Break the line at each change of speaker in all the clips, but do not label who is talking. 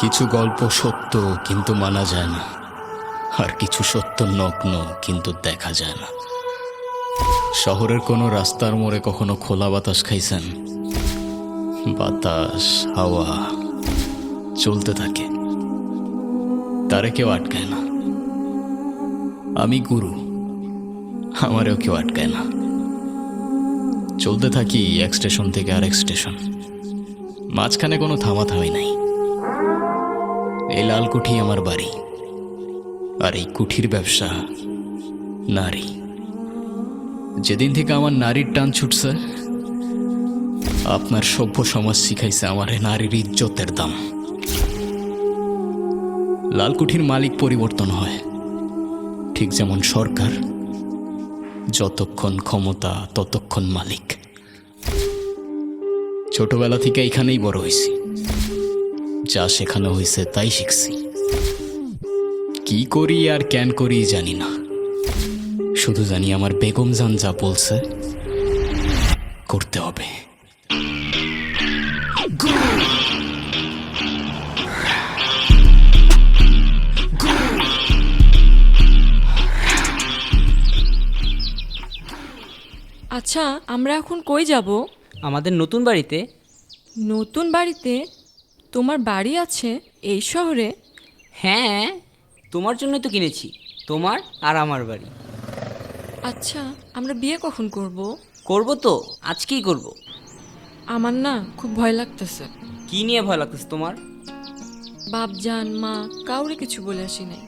কিছু গল্প সত্য কিন্তু মানা যায় না, আর কিছু সত্য নগ্ন কিন্তু দেখা যায় না। শহরের কোনো রাস্তার মোড়ে কখনো খোলা বাতাস খাইছেন? বাতাস, হাওয়া চলতে থাকে, তারে কেউ আটকায় না। আমি গুরু, আমারেও কেউ আটকায় না। চলতে থাকি এক স্টেশন থেকে আরেক স্টেশন, মাঝখানে কোনো থামাথামি নাই। এই লাল কুঠি আমার বাড়ি, আর এই কুঠির ব্যবসা নারী। যেদিন থেকে আমার নারীর টান ছুটছে, আপনার সভ্য সমাজ শিখাইছে আমার নারীর ইজ্জতের দাম। লালকুঠির মালিক পরিবর্তন হয়, ঠিক যেমন সরকার, যতক্ষণ ক্ষমতা ততক্ষণ মালিক। ছোটবেলা থেকে এখানেই বড় হয়েছি, যা শেখানো হয়েছে তাই শিখছি। কি করি আর কেন করি জানি না, শুধু জানি আমার বেগম জান যা বলছে করতে হবে।
আচ্ছা, আমরা এখন কই যাব?
আমাদের নতুন বাড়িতে।
নতুন বাড়িতে? তোমার বাড়ি আছে এই শহরে?
হ্যাঁ, তোমার জন্যই তো কিনেছি, তোমার আর আমার বাড়ি।
আচ্ছা, আমরা বিয়ে কখন করব?
করব তো, আজকেই করব।
আমার না খুব ভয় লাগতেছে।
কি নিয়ে ভয় লাগতেছে তোমার?
বাপজান, মা কাউরে কিছু বলে আসি নাই।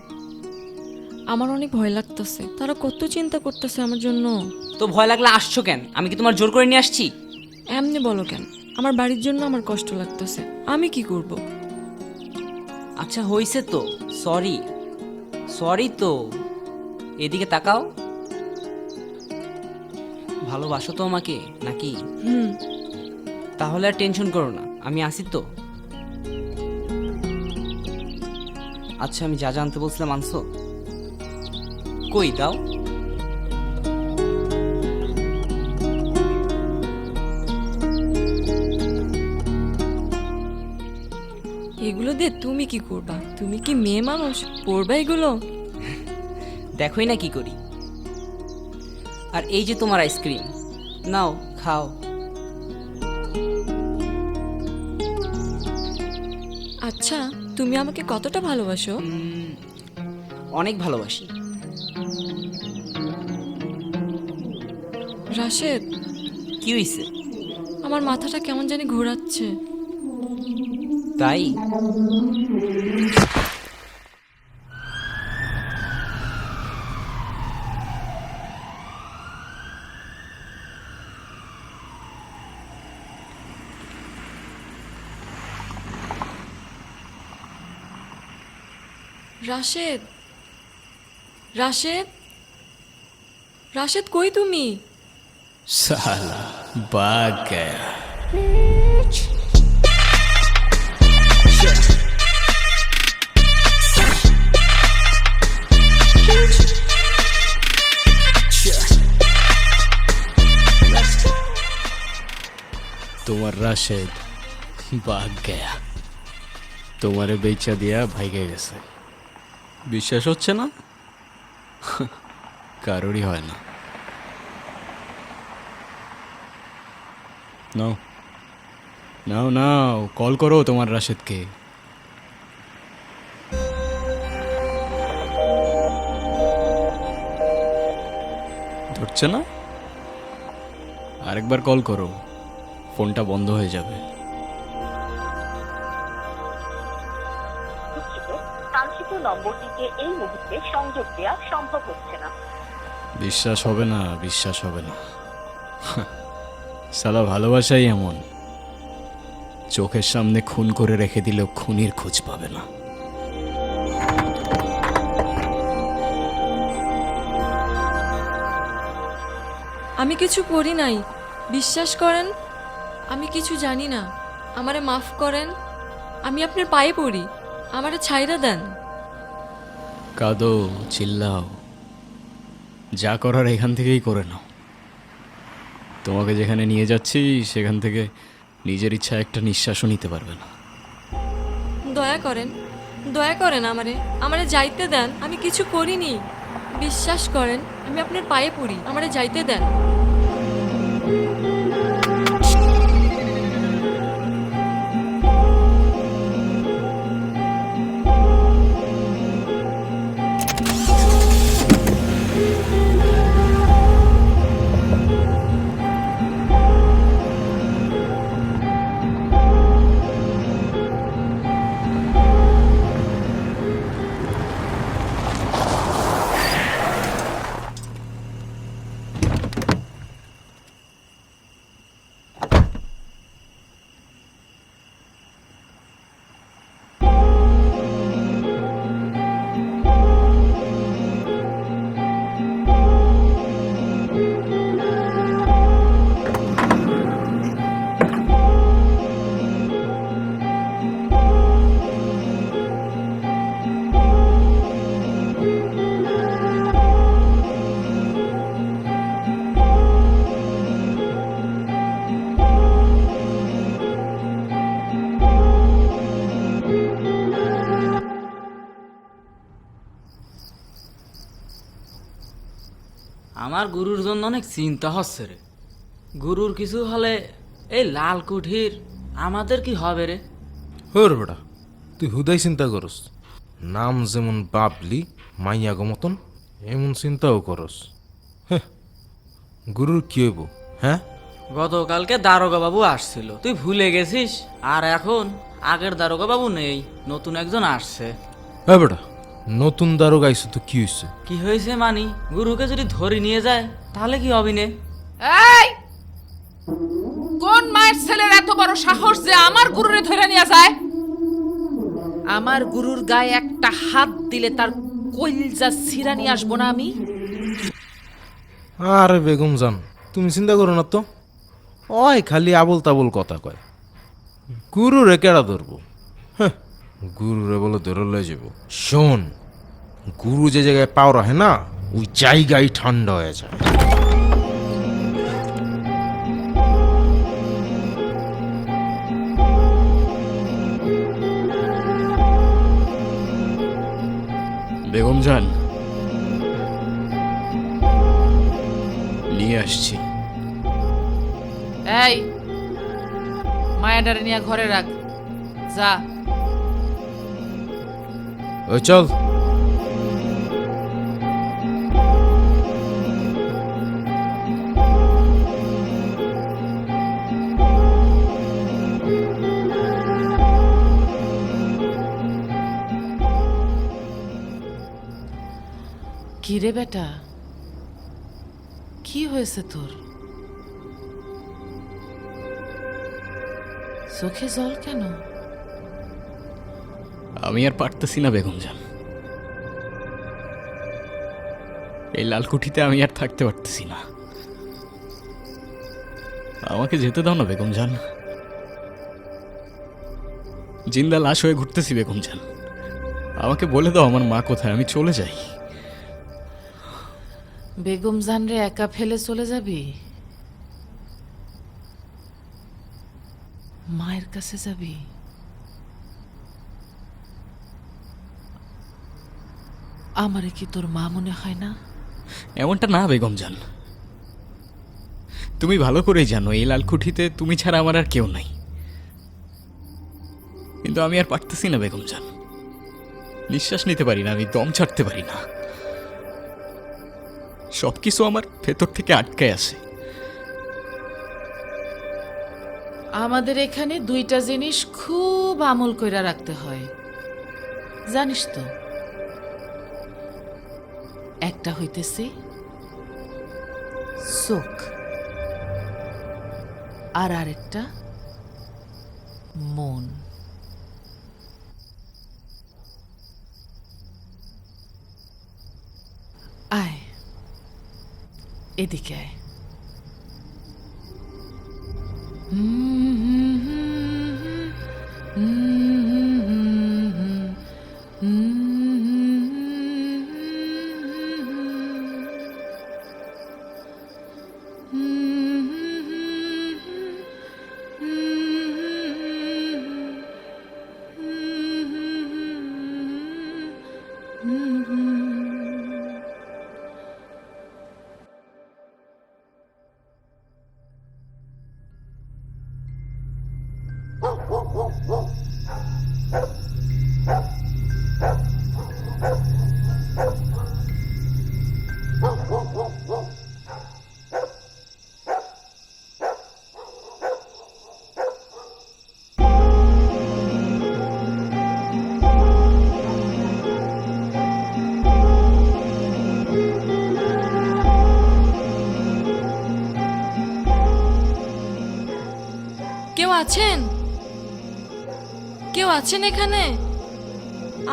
আমার অনেক ভয় লাগতেছে, তারা কত চিন্তা করতেছে আমার জন্য।
তো ভয় লাগলে আসছো কেন? আমি কি তোমার জোর করে নিয়ে আসছি?
এমনি বলো কেন? আমার বাড়ির জন্য আমার কষ্ট লাগতেছে, আমি কি করব?
আচ্ছা হইছে তো, সরি সরি তো। এদিকে তাকাও। ভালোবাসো তো আমাকে নাকি?
হুম।
তাহলে আর টেনশন করো না, আমি আসি তো। আচ্ছা, আমি যা জানতে বলছিলাম আনছো? কই দাও।
এগুলো দিয়ে তুমি কি করবা? তুমি কি মেয়ে মানুষ, পড়বা এগুলো?
দেখোই না কি করি। আর এই যে তোমার আইসক্রিম, নাও খাও।
আচ্ছা, তুমি আমাকে কতটা ভালোবাসো?
অনেক ভালোবাসি।
রাশেদ,
কি হইছে?
আমার মাথাটা কেমন জানি ঘোরাচ্ছে।
তাই?
রাশেদ, রাশেদ, রাশেদ, কই তুমি?
साला भाग गया। তোমার রাশেদ ভাগ গয়া, তোমারে বেচা দিয়া ভাইগে গেছে। বিশ্বাস হচ্ছে না? কারোরই হয় না। নাও নাও নাও, কল করো তোমার রাশেদকে। ধরছে না? আরেকবার কল করো, ফোনটা বন্ধ হয়ে যাবে।
কাঙ্ক্ষিত নম্বরটিকে এই মুহূর্তে সংযোগ দেওয়া সম্ভব হচ্ছে না।
বিশ্বাস হবে না, বিশ্বাস হবে না। সালা ভালোবাসাই এমন, চোখের সামনে খুন করে রেখে দিলেও খুনির খোঁজ পাবে না।
আমি কিছু করি নাই, বিশ্বাস করেন। আমি কিছু জানি না, আমারে মাফ করেন। আমি আপনার পায়ে পড়ি, আমারে ছাইরা দেন।
কাঁদো, চিল্লাও, যা করার এখান থেকেই করে নাও। তোমাকে যেখানে নিয়ে যাচ্ছি সেখান থেকে নিজের ইচ্ছা একটা নিঃশ্বাসও নিতে পারবে না।
দয়া দয়া করেন আমারে আমারে যাইতে দেন, আমি কিছু করিনি। বিশ্বাস করেন, আমি আপনার পায়ে পড়ি, আমারে যাইতে দেন।
আমার গুরুর জন্য অনেক চিন্তা হচ্ছে রে। গুরুর কিছু হলে এই লাল কুঠির আমাদের কি হবে রে?
হর বেটা, তুই হুদাই চিন্তা করস। নাম যেমন বাবলি মাইয়া গো মতন এমন চিন্তাও করস। হ্যাঁ, গুরুর কি হইব? হ্যাঁ,
গতকালকে দারোগা বাবু আসছিল, তুই ভুলে গেছিস? আর এখন আগের দারোগা বাবু নেই, নতুন একজন আসছে।
হ্যাঁ বেটা, নতুন দারোগা আইছে তো কি হয়েছে?
কি হয়েছে মানি, গুরুকে যদি ধরে নিয়ে যায় তাহলে কি হবে নে?
এই কোন মায়ের ছেলের এত বড় সাহস যে আমার গুরুরে ধরে নিয়ে যায়? আমার গুরুর গায়ে একটা হাত দিলে তার কইলজা ছিঁড়া নিয়ে আসবো না আমি?
আরে বেগম জান, তুমি চিন্তা করো না তো। ওই খালি আবল তাবল কথা কয়। গুরুরে কেডা ধরবো? হ্যাঁ, গুরুরে বলে ধরে লয়ে যাব। শোন, গুরু যে জায়গায় পাও রাখে না, ওই জায়গায় ঠান্ডা হয়ে যায়।
বেগম জান, নিয়ে আসছি।
এই মায়াডারে নিয়ে ঘরে রাখ, যা।
ওই চল।
কি রে বেটা, কি হয়েছে তোর? চোখে জল কেন?
আমি আর পারতেছি না বেগম জান, এই লালকুঠিতে আমি আর থাকতে পারতেছি না। আমাকে যেতে দাও না বেগম জান, জিন্দা লাশ হয়ে ঘুরতেছি বেগম জান। আমাকে বলে দাও আমার মা কোথায়, আমি চলে যাই।
বেগম জানরে একা ফেলে চলে যাবি? মায়ের কাছে যাবি? আমারে কি তোর মা মনে হয় না?
এমনটা না বেগম জান, তুমি ভালো করেই জানো এই লালকুঠিতে তুমি ছাড়া আমার আর কেউ নাই। কিন্তু আমি আর পারতেছি না বেগম জান, নিঃশ্বাস নিতে পারি না, আমি দম ছাড়তে পারি না। সবকিছু আমার ভেতর থেকে আটকায় আছে।
আমাদের এখানে দুইটা জিনিস খুব আমল কইরা রাখতে হয়, জানিস তো? একটা হইতেছে চোখ, আর আরেকটা মন। আয় এদিকে আয়।
কেউ আছেন? কেউ আছেন এখানে?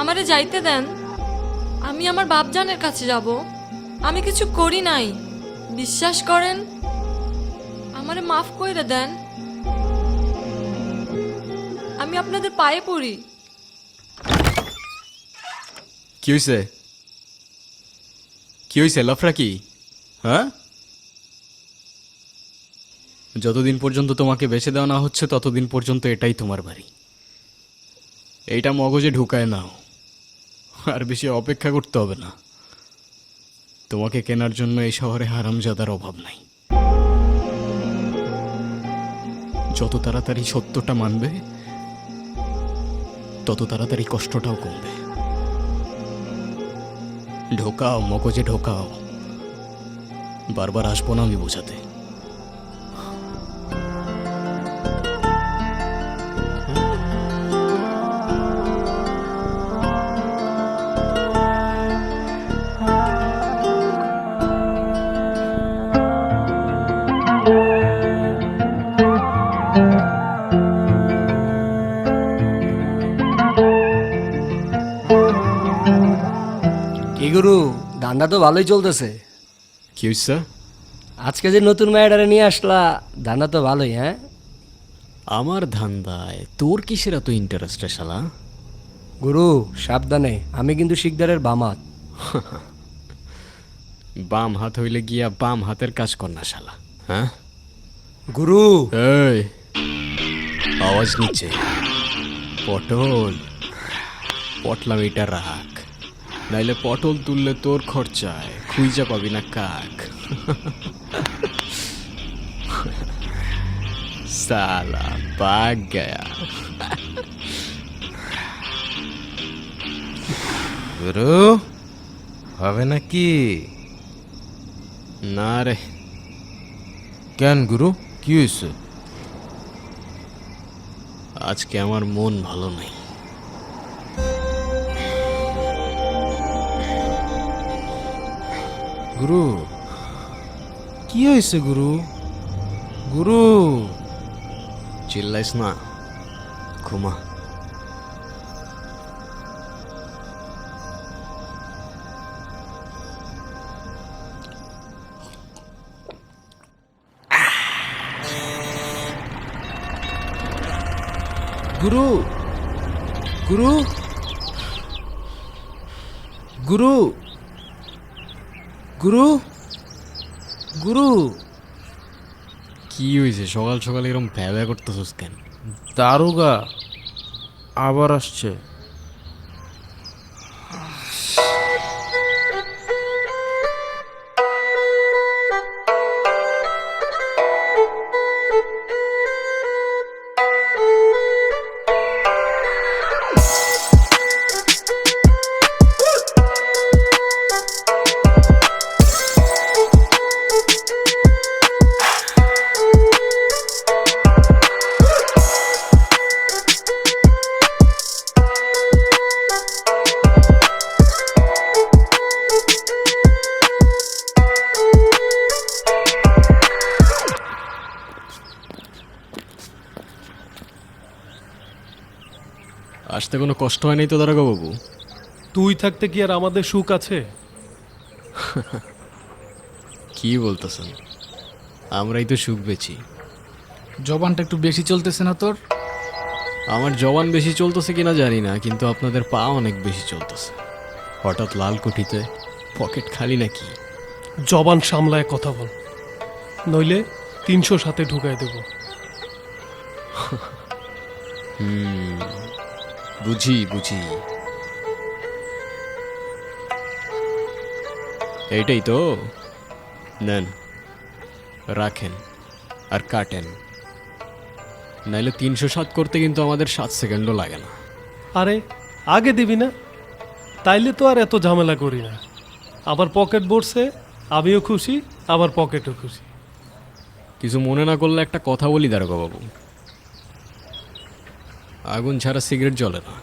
আমারে যাইতে দেন, আমি আমার বাপজানের কাছে যাব। আমি কিছু করি নাই, বিশ্বাস করেন। আমারে মাফ কইরা দেন, আমি আপনাদের পায়ে পড়ি।
কি হয়েছে? কি হয়েছে? লাফরা কি? হ্যাঁ, যতদিন পর্যন্ত তোমাকে বেছে দেওয়া না হচ্ছে ততদিন পর্যন্ত এটাই তোমার বাড়ি। এইটা মগজে ঢুকায় নাও, আর বেশি অপেক্ষা করতে হবে না। তোমাকে কেনার জন্য এই শহরে হারামজাদার অভাব নাই। যত তাড়াতাড়ি সত্যটা মানবে তত তাড়াতাড়ি কষ্টটাও কমবে। ঢোকাও, মগজে ঢোকাও। বারবার আসবো না আমি বোঝাতে।
কি গুরু, ধান্দা তো ভালোই চলতেছে।
কি হয়েছে?
আজকে যে নতুন মেয়েটারে নিয়ে আসলা, ধান্দা তো ভালোই। হ্যাঁ,
আমার ধান্দায় তোর কিসের এত ইন্টারেস্ট রে শালা?
গুরু সাবধানে, আমি কিন্তু শিকদারের বামাত।
বাম হাত হইলে গিয়া বাম হাতের কাজ কর না শালা। হ্যাঁ
গুরু,
এই, আওয়াজ নিচে। পটল পটলাম এটা রাখ, নাইলে পটল তুললে তোর খরচায় খুঁজা পাবি না কাক। সালা ভাগ গয়া।
গুরু হবে নাকি?
না রে,
কেন গুরু, কি হয়েছে?
আজকে আমার মন ভালো নেই।
গুরু কি হয়েছে গুরু? গুরু
চিল্লাইস না, ঘুমা।
গুরু গুরু গুরু গুরু গুরু
কি হয়েছে? সকাল সকাল এরকম ভ্যা করতেছিস কেন?
দারোগা আবার আসছে।
আসতে কোনো কষ্ট হয় নাই তো দারোগা বাবু?
তুই থাকতে কি আর আমাদের সুখ আছে?
কি বলতেছেন? আমরাই তো সুখ বেছি।
জবানটা একটু বেশি চলতেছে না তোর?
আমার জবান বেশি চলতেছে কিনা জানি না, কিন্তু আপনাদের পা অনেক বেশি চলতেছে। হঠাৎ লাল কুঠিতে পকেট খালি নাকি?
জবান সামলায় কথা বল, নইলে 300 সাথে ঢুকাই দেব।
বুঝি বুঝি, এইটাই তো। নেন, রাখেন আর কাটেন, নাইলে 307 করতে কিন্তু আমাদের 7 সেকেন্ডও লাগে না।
আরে আগে দিবি না, তাইলে তো আর এত ঝামেলা করি না। আবার পকেট ভরছে, আমিও খুশি, আবার পকেটও খুশি।
কিছু মনে না করলে একটা কথা বলি দারোগা বাবু, আগুন ছাড়া সিগারেট জ্বলে না,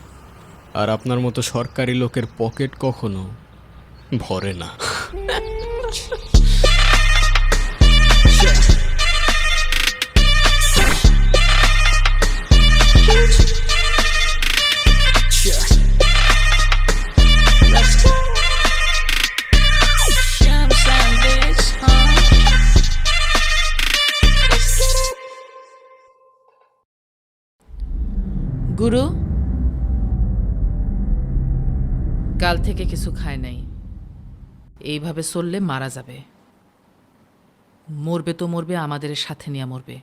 আর আপনার মতো সরকারি লোকের পকেট কখনো ভরে না।
গুরু কাল থেকে কিছু খায় নাই, এইভাবে চললে মারা যাবে। মরবে তো মরবে, আমাদের সাথে নিয়ে মরবে।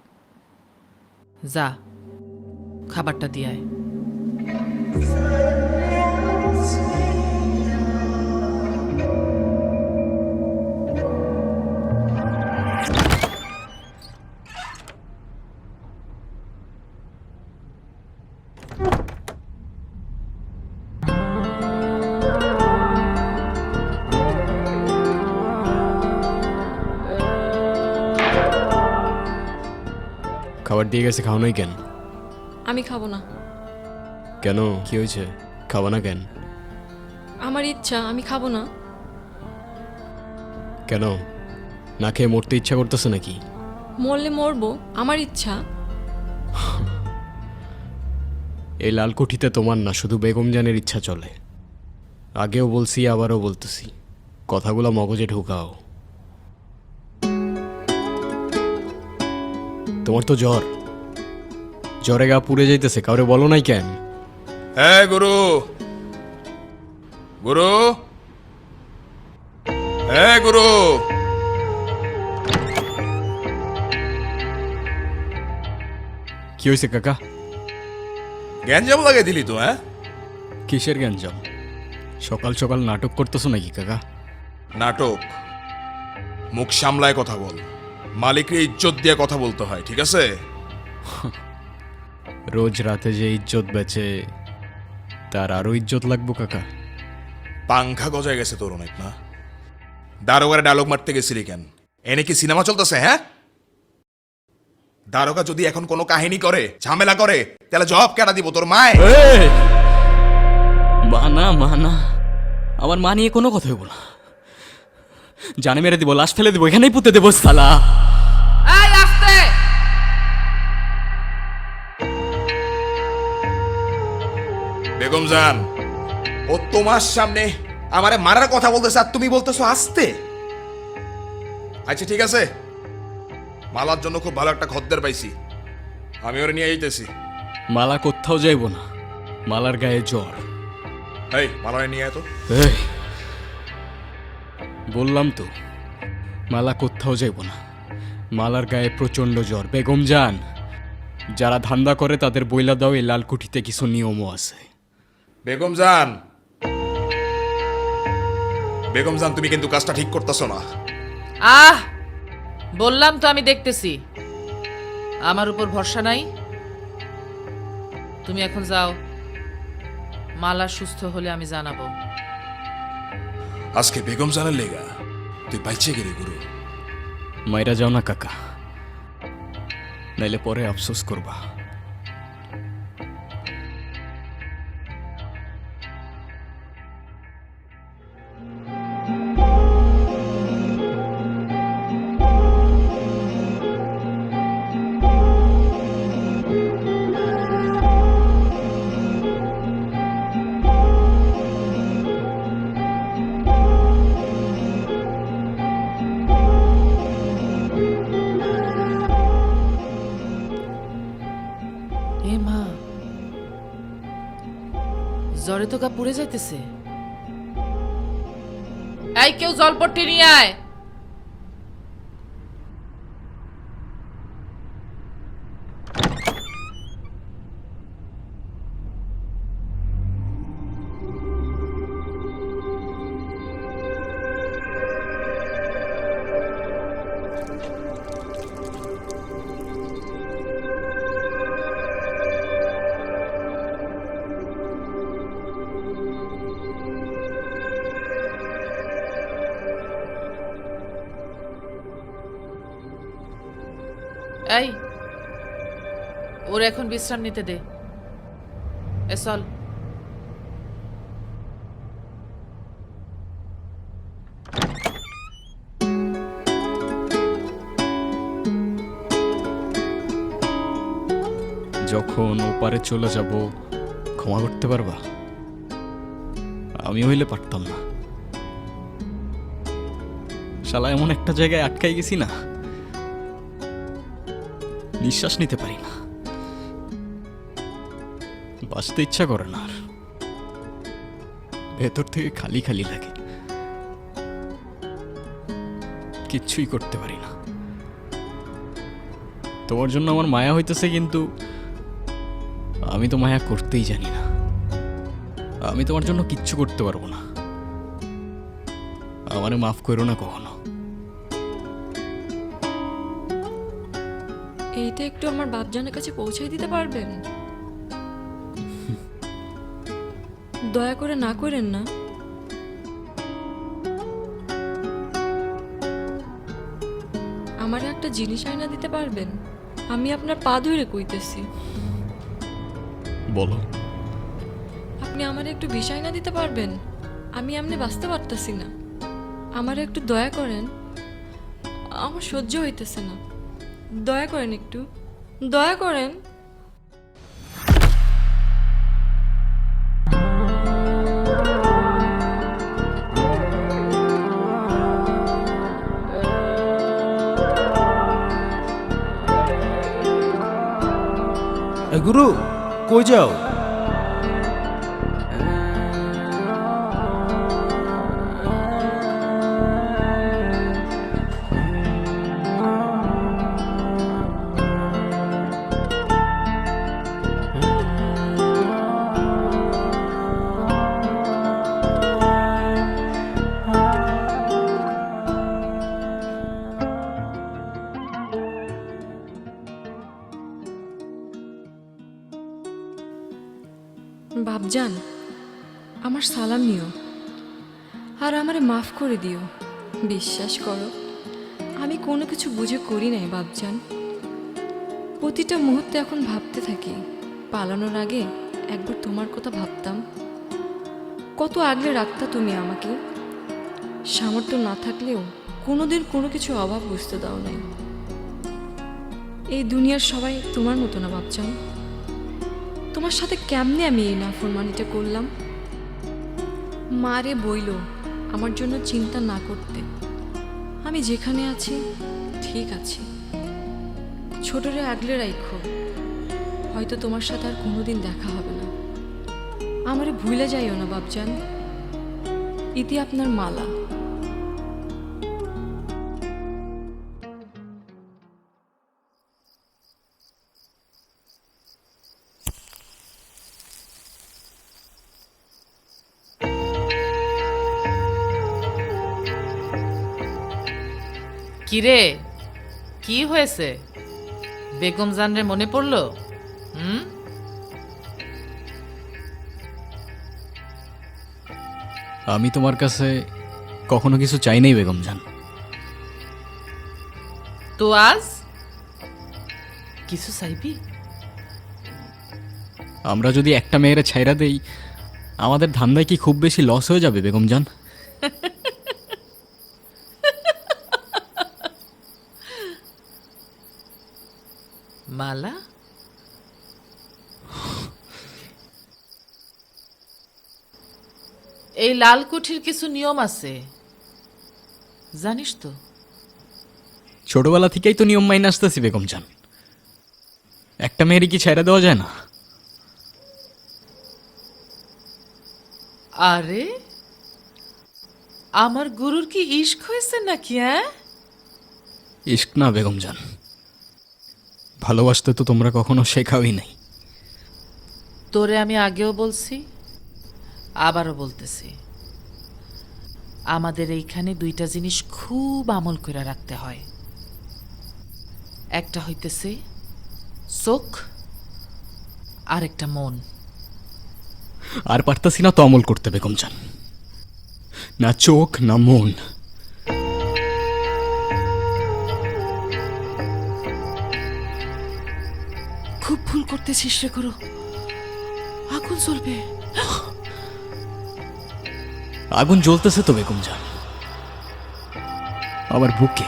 যা খাবারটা দিয়ে আয়।
খাবার দিয়ে গেছে, খাও নাই কেন?
আমি খাবো না।
কেন, কি হয়েছে? খাবো না কেন?
আমার ইচ্ছা, আমি খাবো না।
কেন, না খেয়ে মরতে ইচ্ছা করতেছে নাকি?
মরলে মরবো, আমার ইচ্ছা।
এই লালকুঠিতে তোমার না, শুধু বেগম জানের ইচ্ছা চলে। আগেও বলছি, আবারও বলতেছি, কথাগুলো মগজে ঢুকাও। তোমার তো জ্বর, জ্বরে গা পুড়ে যাইতেছে, কাউরে বলো নাই কেন?
হ্যাঁ গুরু, গুরু, হ্যাঁ গুরু।
কি হয়েছে কাকা?
গ্যাঞ্জাম লাগাই দিলি তো? হ্যাঁ,
কিসের গ্যাঞ্জাম? সকাল সকাল নাটক করতেছো নাকি কাকা?
নাটক? মুখ সামলায় কথা বল, মালিকরে ইজ্জত দিয়ে কথা বলতে হয়, ঠিক আছে?
রোজ রাতে যে ইজ্জত বেচে, তার আরো ইজ্জত লাগবো কাকা?
পাংখা গজায় গেছে তোর অনেক না? দারোগারে ডায়লগ মারতে গেছিলি কেন? এনে কি সিনেমা চলতেছে? হ্যাঁ, দারোগা যদি এখন কোনো কাহিনী করে, ঝামেলা করে, তাহলে জবাব কেটা দিব তোর মায়?
মানা মানা, আমার মা নিয়ে কোনো কথা হইব না। জানে মেরে দিব, লাশ ফেলে দিব, এখানেই পুঁতে দেবো সালা।
এই আস্তে!
বেগম জান, ও তোমার সামনে আমারে মারার কথা বলতেছে আর তুমি বলতেছো আস্তে? আচ্ছা ঠিক আছে, মালার জন্য খুব ভালো একটা খদ্দের পাইছি, আমি ওরে নিয়ে আইতেছি।
মালা কোথাও যাইব না, মালার গায়ে জ্বর।
এই মালারে নিয়ে আয় তো।
এই, বললাম তো, মালা কোথাও যাইব না, মালার গায়ে প্রচন্ড জ্বর। বেগম জান, যারা ধান্দা করে তাদের বইলা দাও, এই লালকুঠিতে কিছু নিয়মও আছে।
বেগম জান, বেগম জান, তুমি কিন্তু কাজটা ঠিক করতেছো না।
আহ, বললাম তো আমি দেখতেছি। আমার উপর ভরসা নাই। তুমি এখন যাও, মালা সুস্থ হলে আমি জানাবো।
আজকে বেগম জানের লেগা তুই বাইচে গেলি গুরু।
মাইরা যাও না কাকা, নাইলে পরে আফসোস করবা।
এ মা, জ্বরে তো গা পুড়ে যাইতেছে। এই কেউ জলপট্টি নিয়ে আয়। এই, ওর এখন বিশ্রাম নিতে দে। এ চল।
যখন ওপারে চলে যাব, ক্ষমা করতে পারবা? আমি হইলে পারতাম না। শালা এমন একটা জায়গায় আটকাই গেছি না, নিঃশ্বাস নিতে পারি না। বাঁচতে ইচ্ছা করে না আর। ভেতর থেকে খালি খালি লাগে, কিচ্ছুই করতে পারি না। তোমার জন্য আমার মায়া হইতেছে, কিন্তু আমি তো মায়া করতেই জানি না। আমি তোমার জন্য কিচ্ছু করতে পারবো না। আমারে মাফ করো না কখনো।
এইটা একটু আমার বাপজানের কাছে পৌঁছাই দিতে পারবেন? দয়া করে না করেন না। আমারে একটা জিনিস আয়না দিতে পারবেন? আমি আপনার পা ধরে কইতেছি।
বলো।
আপনি আমারে একটু বিষ আয়না দিতে পারবেন? আমি এমনি বাঁচতে পারতেছি না। আমারে একটু দয়া করেন, আমার সহ্য হইতেছে না। দয়া করেন, একটু দয়া করেন।
এ গুরু, কই যাও?
বাপজান, আমার সালাম নিও আর আমারে মাফ করে দিও। বিশ্বাস করো, আমি কোনো কিছু বুঝে করি নাই বাপজান। প্রতিটা মুহূর্তে এখন ভাবতে থাকি, পালানোর আগে একবার তোমার কথা ভাবতাম। কত আগলে রাখতা তুমি আমাকে। সামর্থ্য না থাকলেও কোনোদিন কোনো কিছু অভাব বুঝতে দাও নাই। এই দুনিয়ার সবাই তোমার মতো না বাপজান। তোমার সাথে কেমনে আমি এই নাফরমানিটা করলাম? মারে বইল আমার জন্য চিন্তা না করতে। আমি যেখানে আছি ঠিক আছি। ছোটরে আগলে রাখো, হয়তো তোমার সাথে আর কোনোদিন দেখা হবে না। আমারে ভুলে যাইও না বাপজান। ইতি আপনার মালা।
কিরে, কি হয়েছে? বেগম জানরে মনে পড়লো?
আমি তোমার কাছে কখনো কিছু চাই নাই বেগম জান।
তো আজ কিছু চাইবি?
আমরা যদি একটা মেয়েরে ছাইরা দেই, আমাদের ধান্দায় কি খুব বেশি লস হয়ে যাবে বেগম জান?
মালা, এই লাল কুঠির কিছু নিয়ম আছে, জানিস তো?
ছোটবেলা থেকেই তো নিয়ম মাইনে আসতেছি বেগম জান। একটা মেয়েরই কি ছাইরা দেওয়া যায় না?
আরে, আমার গুরুর কি ইশক হয়েছে নাকি?
ইশক না বেগম জান, ভালোবাসতে তো তোমরা কখনো শেখাওই নাই।
তোরে আমি আগেও বলছি, আবারও বলতেছি, আমাদের এইখানে দুইটা জিনিস খুব আমল করে রাখতে হয়। একটা হইতেছে চোখ, আর একটা মন।
আর পারতাছি না তো আমল করতে বেগম জান। না চোখ না মন।
খুব ভুল করতেছিস রে গুরু, আগুন জ্বলবে।
আগুন জ্বলতেছে তো বেগম জান আমার বুকে।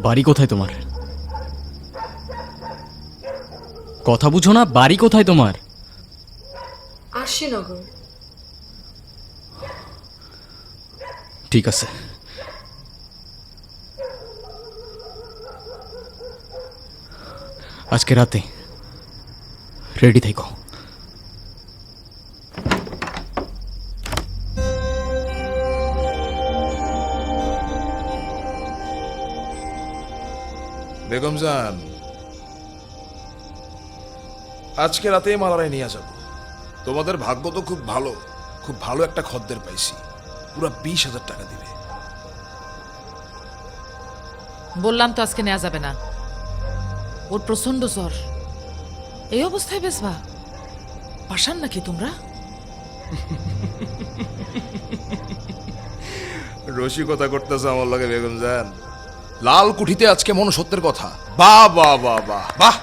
বাড়ি কোথায় তোমার? কথা বুঝো না? বাড়ি কোথায় তোমার?
আশিনগর।
ঠিক আছে। আজকে রাতে রেডি থেকো।
বেগম জান, আজকে রাতে মালারায় নিয়ে যাব। তোমাদের ভাগ্য তো খুব ভালো একটা খদ্দের পাইছি, পুরো 20,000 টাকা দিবে।
বললাম তো আজকে নেওয়া যাবে না, ওর প্রচন্ড জ্বর। এই অবস্থায় বেসবা পাশান নাকি তোমরা?
রসিকতা করতেছে আমার লগে বেগম জান। লাল কুঠিতে আজকে মনুষ্যত্বের কথা। বাহ বাহ বাহ বাহ বাহ।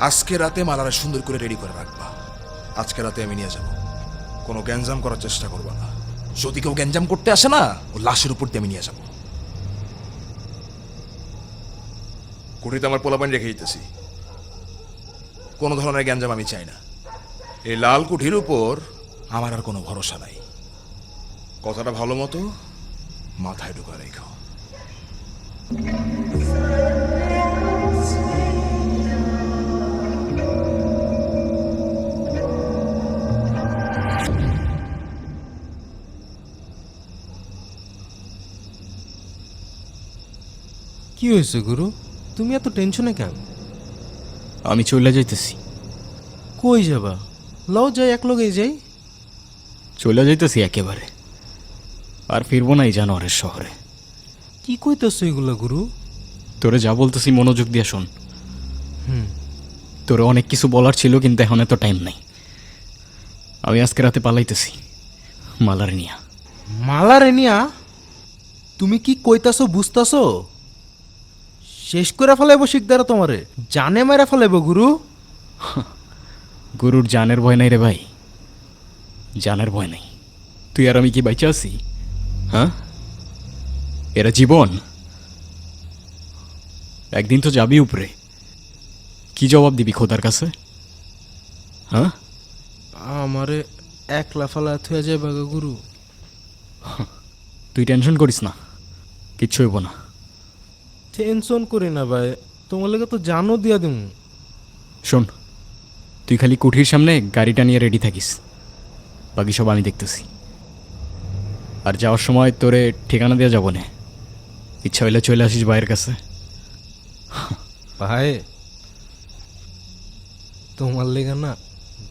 আজকে রাতে মালারা সুন্দর করে রেডি করে রাখবা। আজকে রাতে আমি নিয়ে যাব। কোনো গ্যাঞ্জাম করার চেষ্টা করবা না। যদি কেউ গ্যাঞ্জাম করতে আসে না, ও লাশের উপর দিয়ে আমি নিয়ে যাব। কুঠিতে আমার পোলাপানি রেখে দিতেছি। কোনো ধরনের গ্যাঞ্জাম আমি চাই না। এই লাল কুঠির উপর আমার আর কোনো ভরসা নাই। কথাটা ভালো মতো মাথায় ঢুকা রেখো।
কি হয়েছে গুরু, তুমি এত টেনশনে কেন?
আমি চলে যাইতেছি।
কই যাবা? লও যাই, এক লগেই যাই।
চলে যাইতেছি একেবারে, আর ফিরবো না এই জানোয়ারের শহরে।
কি কইতেছো এগুলা গুরু?
তোরে যা বলতেছি মনোযোগ দিয়ে শোন। তোরে অনেক কিছু বলার ছিল, কিন্তু এখন এত টাইম নাই। আমি আজকে রাতে পালাইতেছি মালার নিয়া।
মালা রেনিয়া? তুমি কি কইতাছো বুঝতাছো? শেষ করে ফেলাইব শিকদারা তোমারে, জানে মেরে ফেলাইব গুরু।
গুরুর জানের ভয় নাই রে ভাই, জানের ভয় নাই। তুই আর আমি কি বাইচা আছি? হ্যাঁ, এরা জীবন। একদিন তো যাবি উপরে। কি জবাব দিবি খোদার কাছে? হ্যাঁ,
আমারে একলা ফেলা থুয়া যায় বাগা গুরু।
তুই টেনশন করিস না, কিচ্ছু হইব না।
টেনশন করি না ভাই, তোমার লেগে তো জানো দিয়া দিম।
শোন, তুই খালি কুঠির সামনে গাড়িটা নিয়ে রেডি থাকিস, বাকি সব আমি দেখতেছি। আর যাওয়ার সময় তোরে ঠিকানা দেওয়া যাবো না, ইচ্ছা হইলে চলে আসিস ভাইয়ের কাছে।
ভাই তোমার লেগে না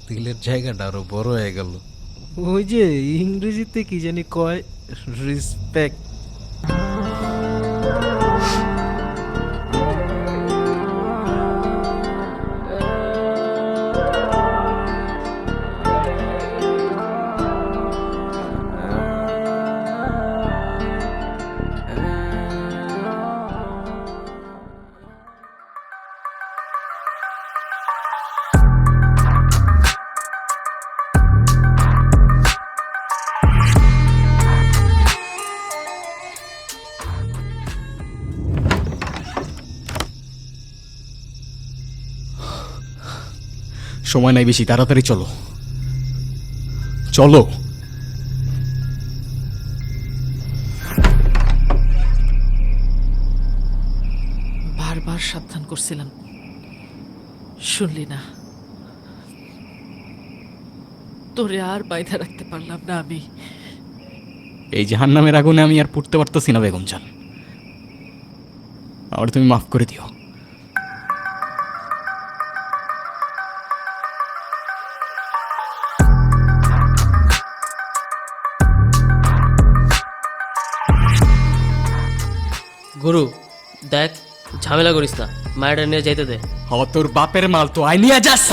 দিলের জায়গাটা আরো বড় হয়ে গেল। ওই যে ইংরেজিতে কি জানি কয়, রেসপেক্ট।
সময় নাই বেশি, তাড়াতাড়ি চলো চলো।
বারবার সাবধান করছিলাম, শুনলি না। তোরে আর বাইধা রাখতে পারলাম না আমি।
এই জাহান্নামের আগুনে আমি আর পড়তে পারতেছি না বেগম জান, আমার তুমি মাফ করে দিও।
গুরু দেখ, ঝামেলা করিস না, মায়েরা নিয়ে যাইতে দে।
হওয়া তোর বাপের মাল তো আই নিয়ে যাস।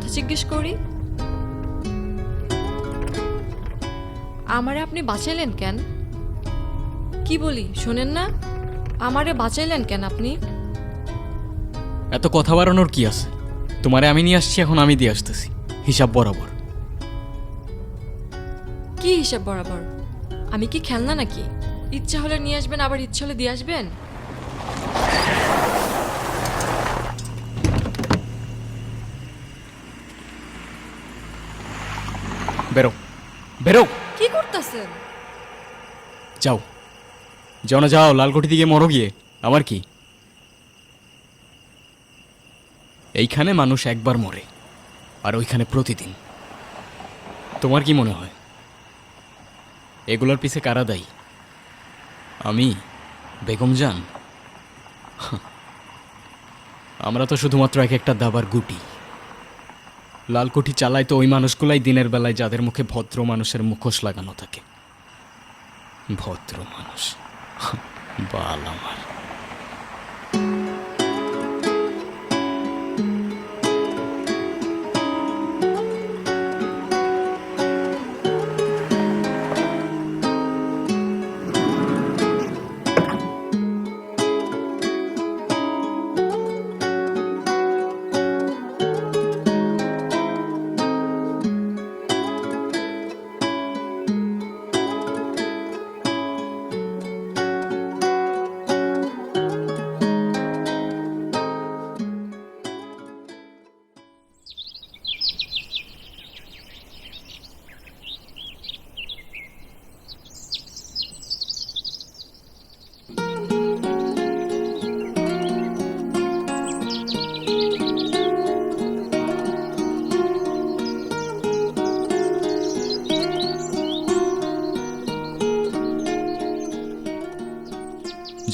কথা জিজ্ঞেস করি? আমারে আপনি বাঁচাইলেন কেন? কি বলি শোনেন না? আমারে বাঁচাইলেন কেন আপনি?
এত কথা বাড়ানোর কি আছে? তোমারে আমি নিয়ে আসছি, এখন আমি দিয়ে আসতেছি হিসাব বরাবর।
কি হিসাব বরাবর? আমি কি খেলনা নাকি? ইচ্ছা হলে নিয়ে আসবেন, আবার ইচ্ছা হলে দিয়ে আসবেন।
বেরো বেরো।
কি করতেছেন?
যাও যাও না, যাও, লালকুঠি দিকে মরো গিয়ে। আমার কি, এইখানে মানুষ একবার মরে, আর ওইখানে প্রতিদিন। তোমার কি মনে হয় এগুলোর পিছে কারা দায়ী? আমি, বেগম জান? আমরা তো শুধুমাত্র এক একটা দাবার গুটি। লালকুঠি চালায় তো ওই মানুষগুলাই দিনের বেলায় যাদের মুখে ভদ্র মানুষের মুখোশ লাগানো থাকে। ভদ্র মানুষ বাল আমার।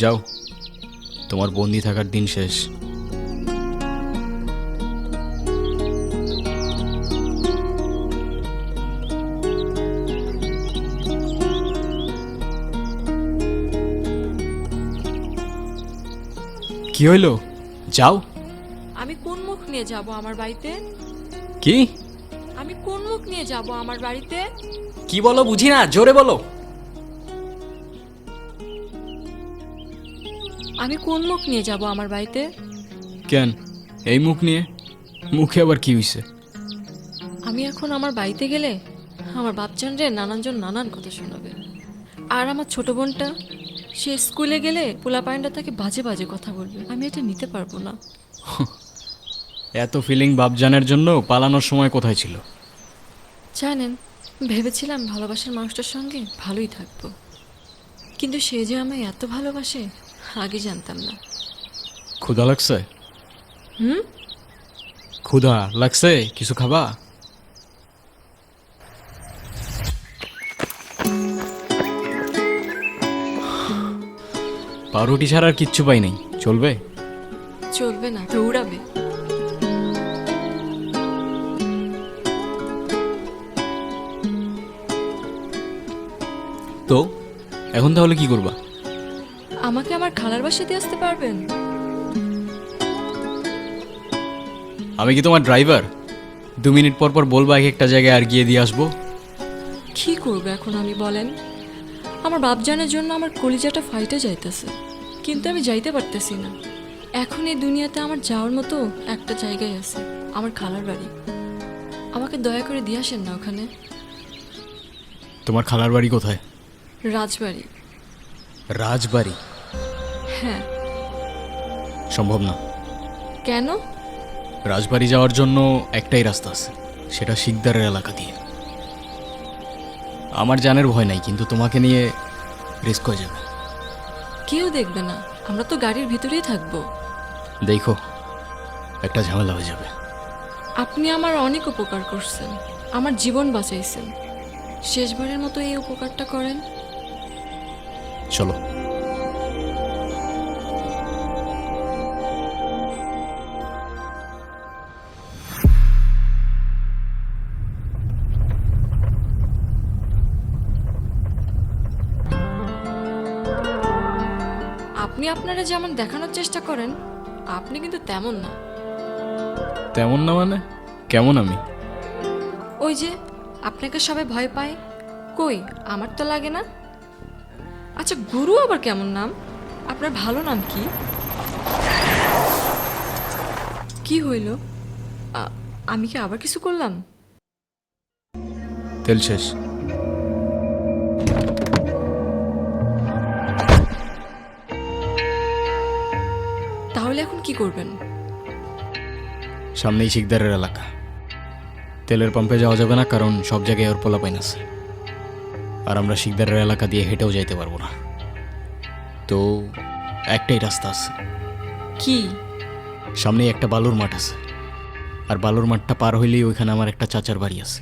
যাও, তোমার বন্দি থাকার দিন শেষ। কি হইল? যাও।
আমি কোন মুখ নিয়ে যাব আমার বাড়িতে?
কি
আমি কোন মুখ নিয়ে যাব আমার বাড়িতে?
কি বলো বুঝি না, জোরে বলো।
আমি কোন মুখ নিয়ে যাব আমার বাড়িতে?
কেন এই মুখ নিয়ে? মুখে আবার কি হইছে?
আমি এখন আমার বাড়িতে গেলে আমার বাপচান রে নানানজন নানান কথা শোনাবে। আর আমার ছোট বোনটা, সে স্কুলে গেলে পোলাপাইনটা তাকে বাজে বাজে কথা বলবে। আমি এটা নিতে পারবো না।
এত ফিলিং বাপজানের জন্য পালানোর সময় কোথায় ছিল?
জানেন, ভেবেছিলাম ভালোবাসার মানুষটার সঙ্গে ভালোই থাকবো, কিন্তু সে যে আমায় এত ভালোবাসে আগে জানতাম না।
ক্ষুধা লাগছে?
হুম?
ক্ষুধা লাগছে? কিছু খাবা? পাউরুটি ছাড়া আর কিচ্ছু পাই নাই, চলবে?
চলবে না, দৌড়াবে।
তো এখন তাহলে কি করবা?
আমাকে আমার খালার বাসায় দিয়ে আসতে পারবেন?
আমি কি তোমার ড্রাইভার? 2 মিনিট পর পর বলবা এক একটা জায়গায় আর গিয়ে দিয়ে আসবো?
কি করবে এখন আমি বলেন? আমার বাপজানের জন্য আমার কলিজাটা ফাইটে যাইতেছে, কিন্তু আমি যাইতে পারতেছি না। এখন এই দুনিয়াতে আমার যাওয়ার মতো একটা জায়গায় আছে, আমার খালার বাড়ি। আমাকে দয়া করে দিয়ে আসেন না ওখানে।
তোমার খালার বাড়ি কোথায়?
রাজবাড়ি।
রাজবাড়ি?
হ্যাঁ।
সম্ভব না।
কেন?
রাজবাড়ি যাওয়ার জন্য একটাই রাস্তা আছে, সেটা শিকদারের এলাকা দিয়ে। আমার জানের ভয় নাই, কিন্তু তোমাকে নিয়ে রিস্ক হয়ে যাবে।
কেউ দেখবে না, আমরা তো গাড়ির ভিতরেই থাকবো।
দেখো, একটা ঝামেলা হয়ে যাবে।
আপনি আমার অনেক উপকার করছেন, আমার জীবন বাঁচাইছেন। শেষবারের মতো এই উপকারটা করেন।
চলো।
আপনি আপনারা যেমন দেখানোর চেষ্টা করেন, আপনি কিন্তু তেমন না।
তেমন না মানে? কেমন আমি?
ওই যে আপনাকে সবাই ভয় পায়, কই আমার তো লাগে না। আচ্ছা গুরু আবার কেমন নাম? আপনার ভালো নাম কি? কি হইল? আমি কি আবার কিছু করলাম?
তেল শেষ।
তাহলে এখন কি করবেন?
সামনেই শিকদারের এলাকা। তেলের পাম্পে যাওয়া যাবে না, কারণ সব জায়গায় ওর পোলাপাইন আছে। আর আমরা শিকদারের এলাকা দিয়ে হেঁটেও যাইতে পারবো না। তো একটাই রাস্তা আছে।
কি?
সামনেই একটা বালুর মাঠ আছে, আর বালুর মাঠটা পার হইলেই ওইখানে আমার একটা চাচার বাড়ি আছে।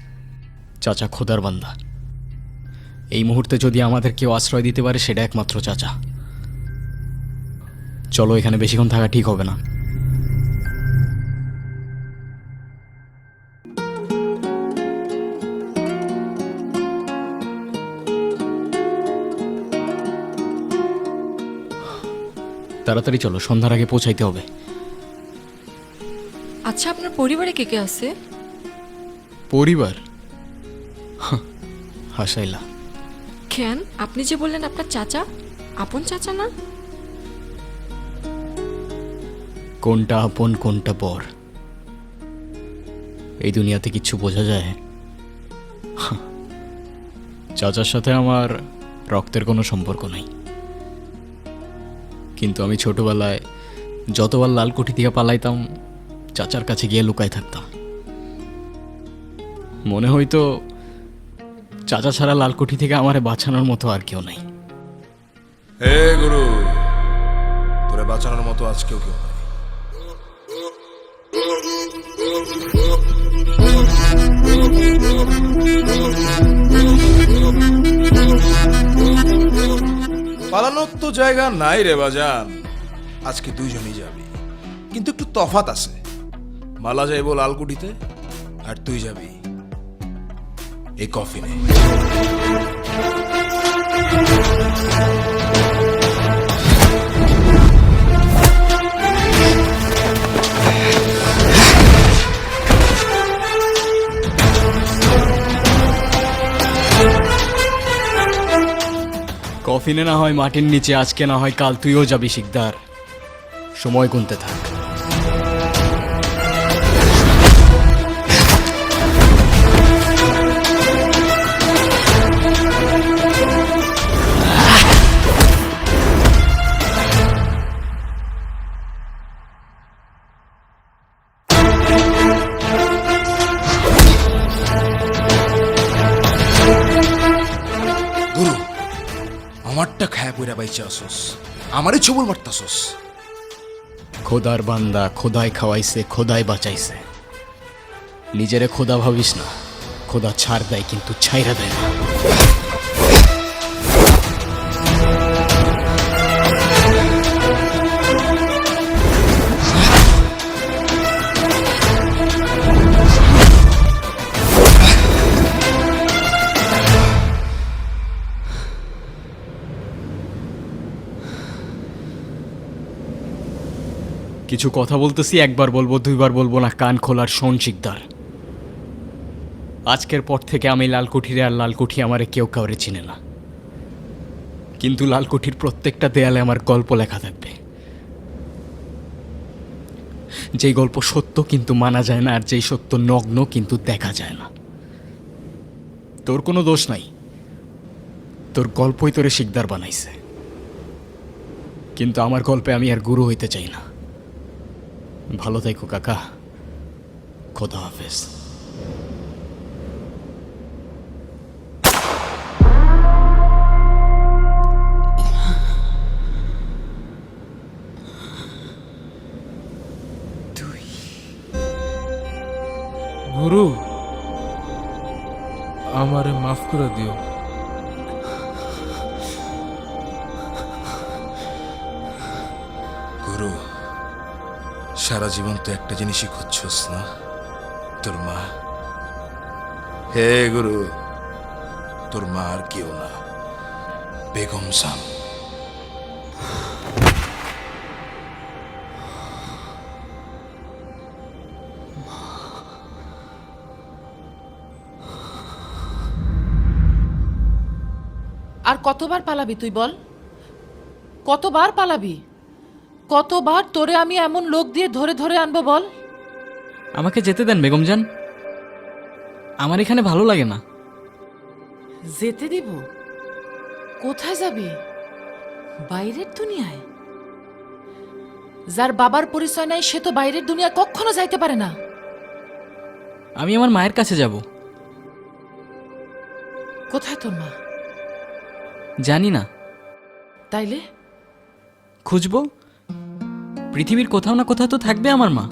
চাচা খোদার বান্দা। এই মুহূর্তে যদি আমাদের কেউ আশ্রয় দিতে পারে সেটা একমাত্র চাচা। চলো, এখানে বেশিক্ষণ থাকা ঠিক হবে না। তাড়াতাড়ি চলো, সন্ধ্যার আগে পৌঁছাইতে হবে।
আচ্ছা আপনার পরিবারে কে কে আছে?
পরিবার? হাসাইলা।
কেন? আপনি যে বললেন আপনার চাচা, আপন চাচা না?
কোনটা আপন কোনটা পর এই দুনিয়াতে কিচ্ছু বোঝা যায়? চাচার সাথে আমার রক্তের কোনো সম্পর্ক নাই, কিন্তু আমি ছোটবেলায় যতবার লালকুঠি থেকে পালাইতাম চাচার কাছে গিয়ে লুকায় থাকতাম। মনে হইতো চাচা ছাড়া লালকুঠি থেকে আমারে বাঁচানোর মতো আর কেউ নাই।
হে গুরু, তোরে বাঁচানোর মতো আজ কেউ নাই। পালানোর তো জায়গা নাই রে বাজান। আজকে দুইজনই যাবি, কিন্তু একটু তফাত আছে। মালা যাইব লালকুঠিতে, আর তুই যাবি এই কফিনে।
কফিনে না হয় মাটির নিচে, আজকে না হয় কাল তুইও যাবি শিকদার। সময় গুনতে থাক।
গুরু, আমারটা খায়া পইরা বাইচা আসোস, আমারই ছবল মারতাসোস।
খোদার বান্দা, খোদাই খাওয়াইছে, খোদাই বাঁচাইছে। নিজেরে খোদা ভাবিস না। খোদা ছাড় দেয় কিন্তু ছাইরা দেয় না। কিছু কথা বলতেছি, একবার বলবো, দুইবার বলবো না। কান খোলার শোন শিকদার। আজকের পর থেকে আমি লালকুঠিরে আর লালকুঠি আমারে কেউ কাউরে চিনে না, কিন্তু লালকুঠির প্রত্যেকটা দেয়ালে আমার গল্প লেখা থাকবে। যেই গল্প সত্য কিন্তু মানা যায় না, আর যেই সত্য নগ্ন কিন্তু দেখা যায় না। তোর কোনো দোষ নাই, তোর গল্পই তোরে শিকদার বানাইছে, কিন্তু আমার গল্পে আমি আর গুরু হইতে চাই না। ভালো থাকো কাকা, খোদা হাফেজ।
গুরু, আমারে মাফ করে দিও।
গুরু, সারা জীবন তো একটা জিনিসই খুঁজছস না, তোর মা। হে গুরু, তোর মা আর কেউ না, বেগম জান।
আর কতবার পালাবি তুই বল? কতবার পালাবি? কতবার তোরে আমি এমন লোক দিয়ে ধরে ধরে আনবো বল?
আমাকে যেতে দেন বেগম জান, আমার এখানে ভালো লাগে না।
যেতে দিব? কোথায় যাবি? বাইরের দুনিয়ায়? যার বাবার পরিচয় নাই সে তো বাইরের দুনিয়া কখনো যাইতে পারে না।
আমি আমার মায়ের কাছে যাব।
কোথায় তোর মা?
জানি না,
তাইলে
খুঁজবো। পৃথিবীর কোথাও না কোথাও তো থাকবে আমার মা।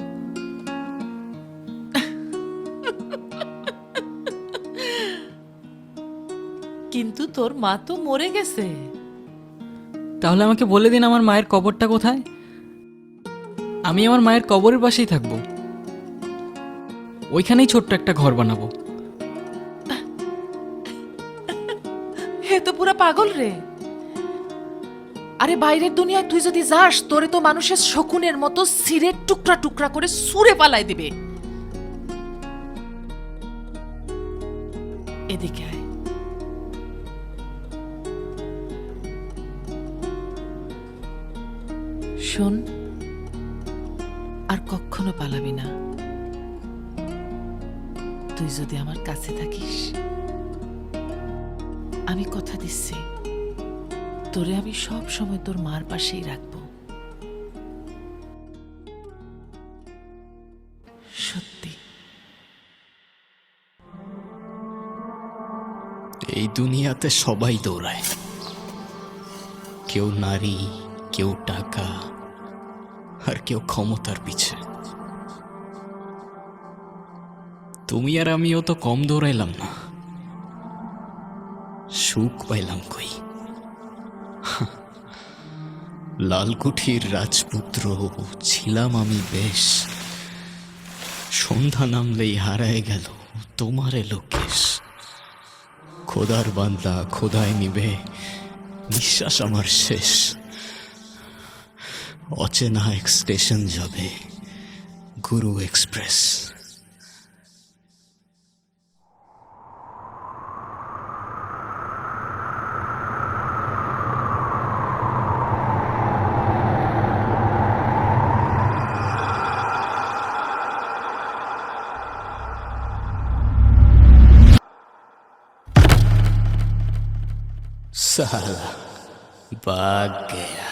কিন্তু তোর মা তো মরে গেছে।
তাহলে আমাকে বলে দিন আমার মায়ের কবরটা কোথায়, আমি আমার মায়ের কবরের পাশেই থাকবো, ওইখানেই ছোট্ট একটা ঘর বানাবো।
হে তো পুরা পাগল রে। আরে বাইরের দুনিয়ায় তুই যদি যাস তোরে তো মানুষের শকুনের মতো ছিঁড়ে টুকরা টুকরা করে সুরে পালাই দিবে। এদিকে আয়। শোন, আর কখনো পালাবি না। তুই যদি আমার কাছে থাকিস, আমি কথা দিচ্ছি তোরে আমি সব সময় তোর মার পাশেই রাখবো। সত্যি।
এই দুনিয়াতে সবাই দৌড়ায়, কেউ নারী, কেউ টাকা, আর কেউ ক্ষমতার পিছে। তুমি আর আমিও তো কম দৌড়াইলাম না, সুখ পাইলাম কই। লালকুঠির রাজপুত্র ছিলাম আমি বেশ, সন্ধ্যা নামলেই হারায় গেল তোমারে লোকেশ। খোদার বান্দা খোদায় নিবে, নিঃশ্বাস আমার শেষ। অচেনা এক স্টেশন যাবে, গুরু এক্সপ্রেস। साला भाग गया।